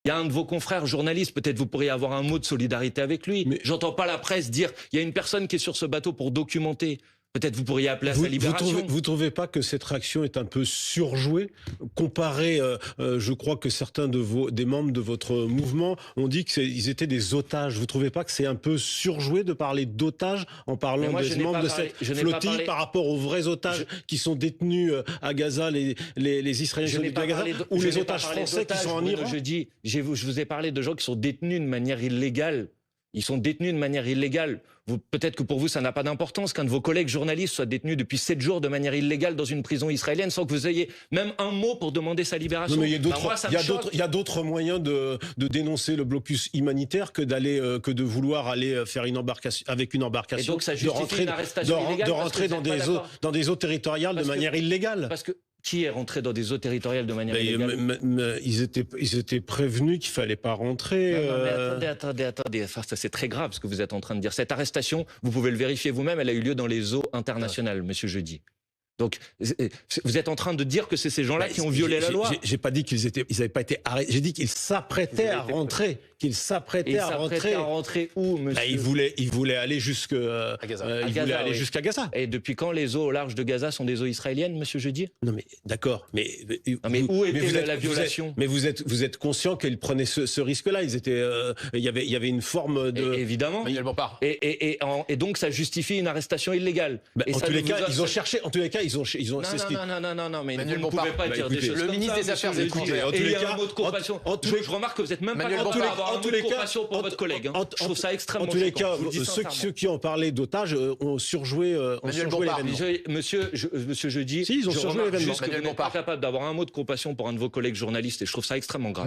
Il y a un de vos confrères journalistes, peut-être vous pourriez avoir un mot de solidarité avec lui. Mais j'entends pas la presse dire il y a une personne qui est sur ce bateau pour documenter. Peut-être vous pourriez appeler à sa libération. Vous trouvez pas que cette réaction est un peu surjouée comparé, je crois que certains des membres de votre mouvement ont dit qu'ils étaient des otages. Vous trouvez pas que c'est un peu surjoué de parler d'otages en parlant des membres de cette flottille par rapport aux vrais otages qui sont détenus à Gaza, les Israéliens qui sont détenus à Gaza, ou les otages français qui sont en Iran? Je vous ai parlé de gens qui sont détenus de manière illégale. Ils sont détenus de manière illégale. Peut-être que pour vous, ça n'a pas d'importance qu'un de vos collègues journalistes soit détenu depuis 7 jours de manière illégale dans une prison israélienne sans que vous ayez même un mot pour demander sa libération. Non, mais il y a d'autres moyens de dénoncer le blocus humanitaire que de vouloir aller faire une embarcation avec une embarcation. Et donc ça justifie une arrestation illégale de rentrer dans des eaux territoriales de manière illégale. Parce que qui est rentré dans des eaux territoriales de manière illégale? Ils étaient prévenus qu'il fallait pas rentrer. Non, mais attendez. Enfin, ça c'est très grave ce que vous êtes en train de dire. Cette arrestation, vous pouvez le vérifier vous-même, elle a eu lieu dans les eaux internationales, monsieur Jeudi. Donc, vous êtes en train de dire que c'est ces gens-là qui ont violé la loi. J'ai pas dit qu'ils n'avaient pas été arrêtés. J'ai dit qu'ils s'apprêtaient à rentrer. Qu'ils s'apprêtaient à rentrer. À rentrer où, monsieur? Ils voulaient aller jusqu'à Gaza. Et depuis quand les eaux au large de Gaza sont des eaux israéliennes, monsieur Jeudi? Non, mais d'accord. Mais où était la violation? Mais vous êtes conscient qu'ils prenaient ce risque-là. Il y avait une forme de. Évidemment. Et donc ça justifie une arrestation illégale. En tous les cas, ils ont cherché. En tous les cas, ils ont. Non, mais vous ne pouvez pas dire des choses. Le ministre des Affaires étrangères. Et il y a un mot de compassion. Je remarque que vous n'êtes même pas capable d'avoir un mot de compassion pour votre collègue. Je trouve ça extrêmement choquant. En tous les cas, ceux qui ont parlé d'otages ont surjoué l'événement. Monsieur Jeudi, si, ils ont surjoué l'événement. juste que vous n'êtes pas capable d'avoir un mot de compassion pour un de vos collègues journalistes et je trouve ça extrêmement grave.